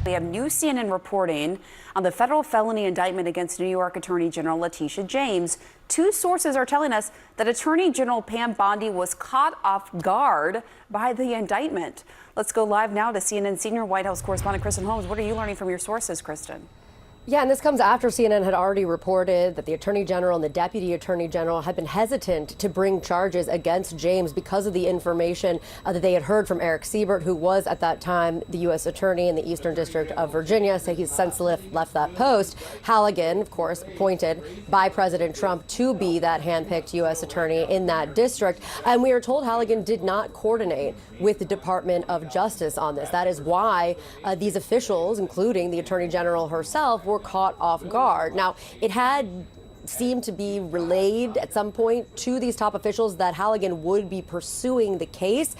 We have new CNN reporting on the federal felony indictment against New York Attorney General Letitia James. Two sources are telling us that Attorney General Pam Bondi was caught off guard by the indictment. Let's go live now to CNN senior White House correspondent Kristen Holmes. What are you learning from your sources, Kristen? Yeah, and this comes after CNN had already reported that the Attorney General and the Deputy Attorney General had been hesitant to bring charges against James because of the information that they had heard from Eric Siebert, who was at that time the U.S. Attorney in the Eastern District of Virginia. So he's since left that post. Halligan, of course, appointed by President Trump to be that handpicked U.S. Attorney in that district. And we are told Halligan did not coordinate with the Department of Justice on this. That is why these officials, including the Attorney General herself, were caught off guard. Now, it had seemed to be relayed at some point to these top officials that Halligan would be pursuing the case,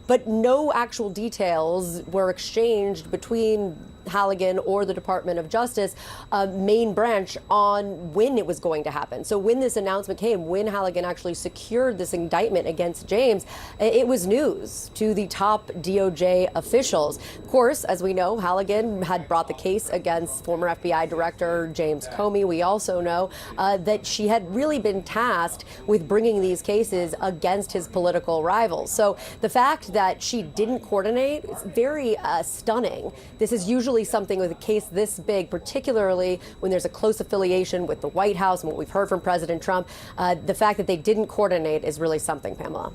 but no actual details were exchanged between Halligan or the Department of Justice main branch on when it was going to happen. So when this announcement came, when Halligan actually secured this indictment against James, it was news to the top DOJ officials. Of course, as we know, Halligan had brought the case against former FBI Director James Comey. We also know that she had really been tasked with bringing these cases against his political rivals. So the fact that she didn't coordinate is very stunning. This is usually something with a case this big, particularly when there's a close affiliation with the White House and what we've heard from President Trump. The fact that they didn't coordinate is really something, Pamela.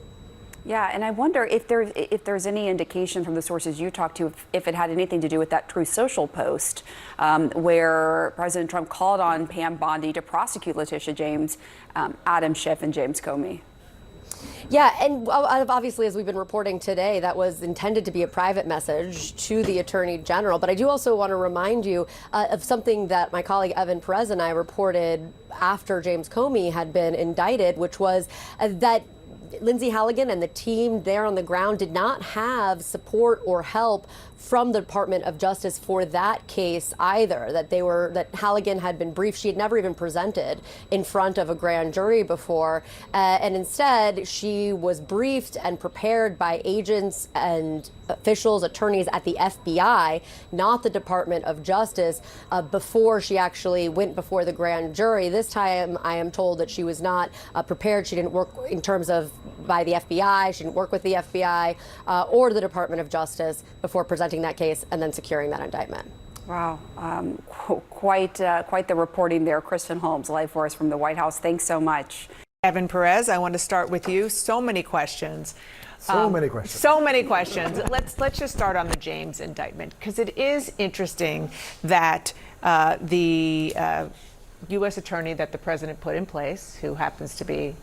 Yeah, and I wonder if there's any indication from the sources you talked to if it had anything to do with that Truth Social post where President Trump called on Pam Bondi to prosecute Letitia James, Adam Schiff, and James Comey. Yeah, and obviously, as we've been reporting today, that was intended to be a private message to the Attorney General. But I do also want to remind you of something that my colleague Evan Perez and I reported after James Comey had been indicted, which was that Lindsay Halligan and the team there on the ground did not have support or help from the Department of Justice for that case either, that Halligan had been briefed. She had never even presented in front of a grand jury before. And instead, she was briefed and prepared by agents and officials, attorneys at the FBI, not the Department of Justice, before she actually went before the grand jury. This time, I am told that she was not prepared. She didn't work in terms of by the FBI. She didn't work with the FBI or the Department of Justice before presenting that case and then securing that indictment. Wow, quite the reporting there. Kristen Holmes, live for us from the White House. Thanks so much. Evan Perez, I want to start with you. So many questions. So many questions. So many questions. Let's just start on the James indictment, because it is interesting that the U.S. attorney that the president put in place, who happens to be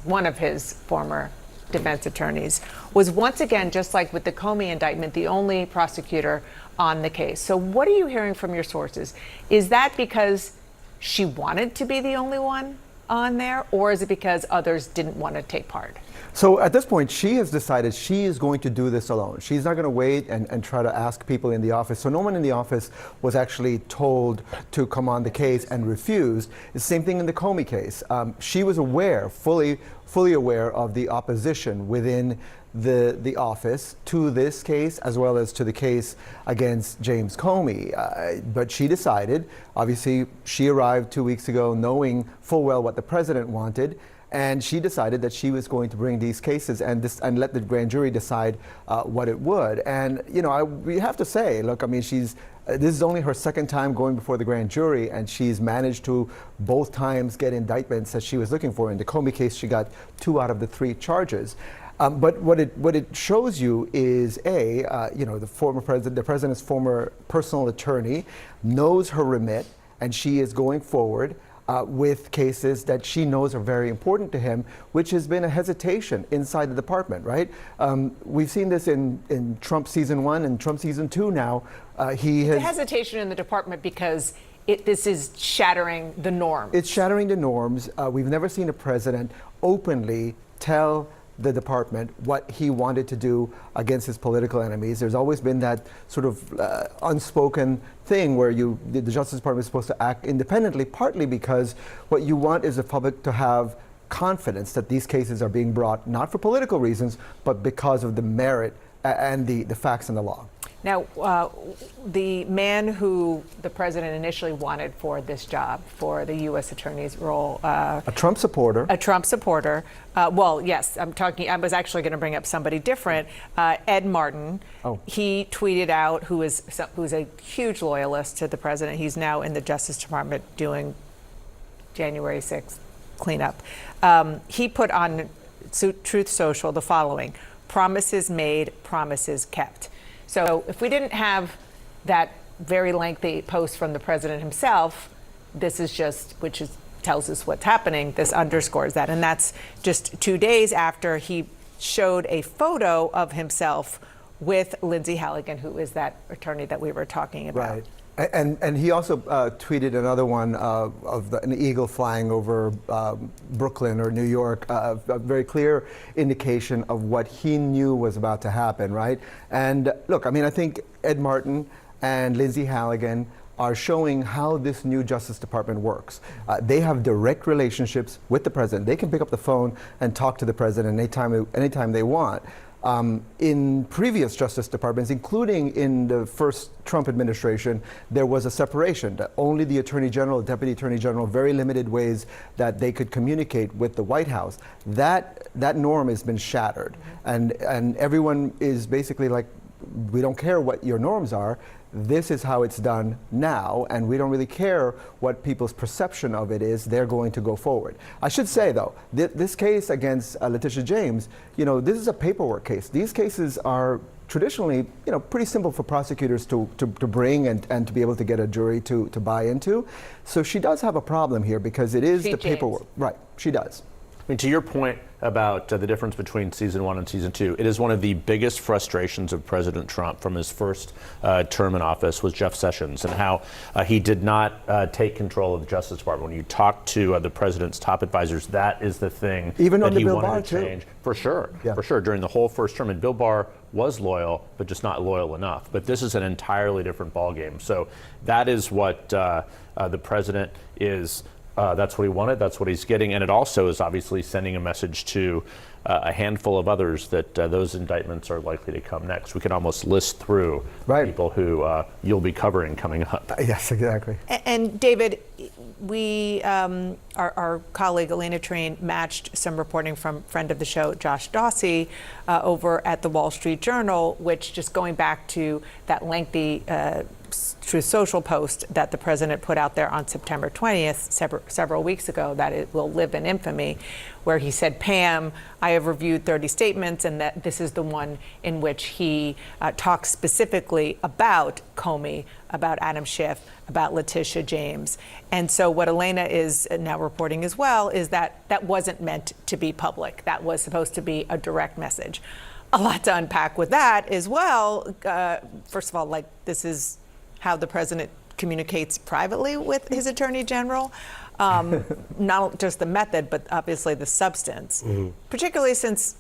one of his former defense attorneys, was once again, just like with the Comey indictment, the only prosecutor on the case. So what are you hearing from your sources? Is that because she wanted to be the only one on there, or is it because others didn't want to take part? So at this point, she has decided she is going to do this alone. She's not going to wait and try to ask people in the office. So no one in the office was actually told to come on the case and refused. The same thing in the Comey case. She was aware, fully aware of the opposition within the office to this case, as well as to the case against James Comey. But she decided, obviously, she arrived 2 weeks ago knowing full well what the president wanted. And she decided that she was going to bring these cases and let the grand jury decide what it would. And, you know, we have to say, look, I mean, this is only her second time going before the grand jury, and she's managed to both times get indictments that she was looking for. In the Comey case, she got 2 out of the 3 charges. But what it shows you is, you know, the president's former personal attorney knows her remit, and she is going forward with cases that she knows are very important to him, which has been a hesitation inside the department, right? We've seen this in Trump season 1 and Trump season 2 now. It's a hesitation in the department because this is shattering the norms. It's shattering the norms. We've never seen a president openly tell the department what he wanted to do against his political enemies. There's always been that sort of unspoken thing where the Justice Department is supposed to act independently, partly because what you want is the public to have confidence that these cases are being brought not for political reasons, but because of the merit and the facts and the law. Now, the man who the president initially wanted for this job, for the U.S. Attorney's role, A Trump supporter. a Trump supporter. Well, yes, I was actually going to bring up somebody different. Ed Martin. Oh. He tweeted out, who's a huge loyalist to the president. He's now in the Justice Department doing January 6th cleanup. He put on Truth Social the following: promises made, promises kept. So if we didn't have that very lengthy post from the president himself, this is just, tells us what's happening. This underscores that. And that's just 2 days after he showed a photo of himself with Lindsay Halligan, who is that attorney that we were talking about. Right. And he also tweeted another one an eagle flying over Brooklyn or New York, a very clear indication of what he knew was about to happen, right? And look, I mean, I think Ed Martin and Lindsay Halligan are showing how this new Justice Department works. They have direct relationships with the president. They can pick up the phone and talk to the president anytime they want. In previous Justice Departments, including in the first Trump administration, there was a separation. That only the Attorney General, Deputy Attorney General, very limited ways that they could communicate with the White House. That norm has been shattered, and everyone is basically like, we don't care what your norms are. This is how it's done now, and we don't really care what people's perception of it is. They're going to go forward. I should say, though, this case against Letitia James, this is a paperwork case. These cases are traditionally, pretty simple for prosecutors to bring and to be able to get a jury to buy into. So she does have a problem here because it is the paperwork. Right, she does. I mean, to your point about the difference between season 1 and season 2, it is one of the biggest frustrations of President Trump from his first term in office was Jeff Sessions and how he did not take control of the Justice Department. When you talk to the president's top advisors, that is the thing Even that he Bill wanted Barr, to change. too. For sure, Yeah. for sure. During the whole first term, and Bill Barr was loyal, but just not loyal enough. But this is an entirely different ballgame. So that is what the president is. That's what he wanted. That's what he's getting. And it also is obviously sending a message to a handful of others that those indictments are likely to come next. We can almost list through people who you'll be covering coming up. Yes, exactly. And David, our colleague Elena Train matched some reporting from friend of the show, Josh Dawsey, over at the Wall Street Journal, which, just going back to that lengthy Truth Social post that the president put out there on September 20th, several weeks ago, that it will live in infamy, where he said, Pam, I have reviewed 30 statements, and that this is the one in which he talks specifically about Comey, about Adam Schiff, about Letitia James. And so what Elena is now reporting as well is that that wasn't meant to be public. That was supposed to be a direct message. A lot to unpack with that as well. First of all, this is how the president communicates privately with his attorney general. Not just the method, but obviously the substance, particularly since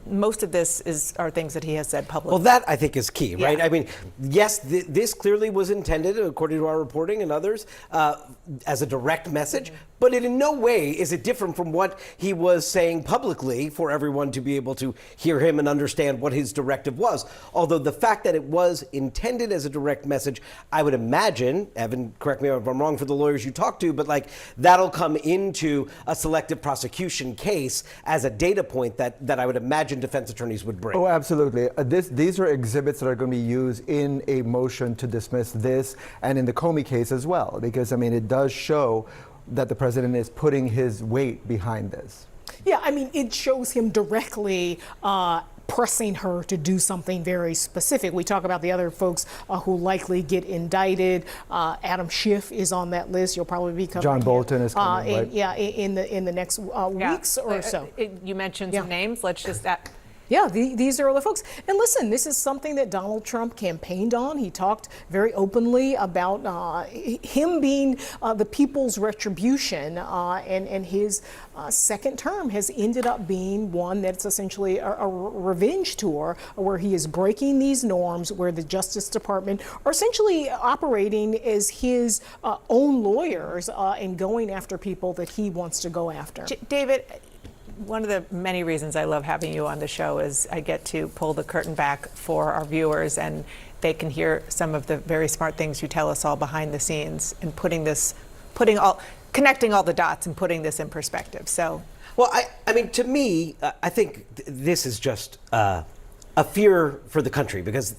most of this are things that he has said publicly. Well, that I think is key, right? Yeah. I mean, yes, this clearly was intended, according to our reporting and others, as a direct message, but in no way is it different from what he was saying publicly for everyone to be able to hear him and understand what his directive was. Although the fact that it was intended as a direct message, I would imagine, Evan, correct me if I'm wrong for the lawyers you talk to, but that'll come into a selective prosecution case as a data point that I would imagine defense attorneys would bring. Oh, absolutely. These are exhibits that are going to be used in a motion to dismiss this and in the Comey case as well, because, I mean, it does show that the president is putting his weight behind this. Yeah, I mean, it shows him directly pressing her to do something very specific. We talk about the other folks who likely get indicted. Adam Schiff is on that list. You'll probably be covering John Bolton is coming, right? Yeah, in the next weeks or so. You mentioned some names. Let's just... Yeah, these are the folks. And listen, this is something that Donald Trump campaigned on. He talked very openly about him being the people's retribution, and his second term has ended up being one that's essentially a revenge tour where he is breaking these norms, where the Justice Department are essentially operating as his own lawyers and going after people that he wants to go after. David, One of the many reasons I love having you on the show is I get to pull the curtain back for our viewers, and they can hear some of the very smart things you tell us all behind the scenes, and connecting all the dots and putting this in perspective. So, Well, I mean, to me, I think this is just a fear for the country, because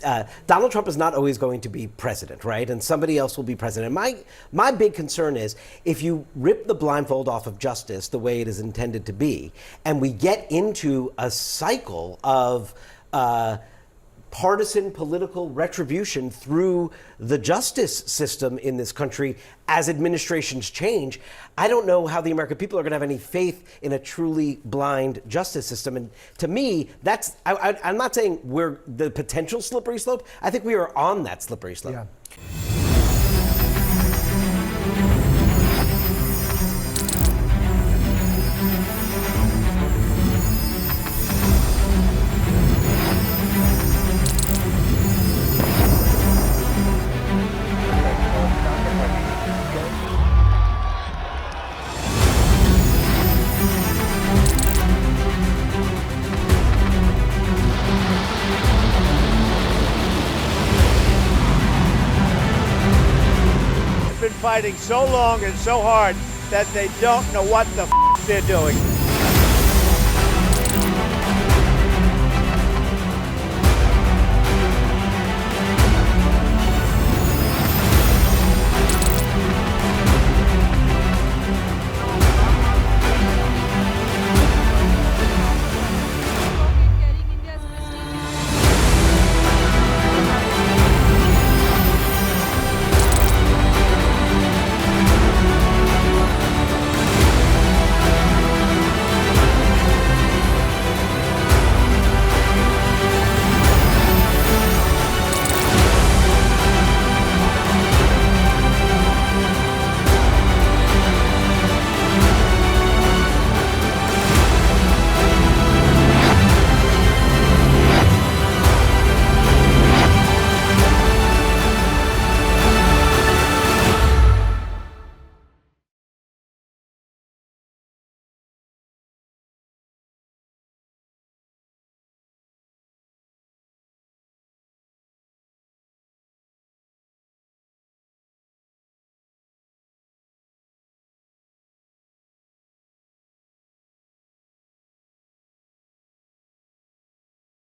Donald Trump is not always going to be president, right? And somebody else will be president. My big concern is if you rip the blindfold off of justice the way it is intended to be, and we get into a cycle of partisan political retribution through the justice system in this country as administrations change, I don't know how the American people are going to have any faith in a truly blind justice system. And to me, that's, I'm not saying we're the potential slippery slope. I think we are on that slippery slope. Yeah. Been fighting so long and so hard that they don't know what the they're doing.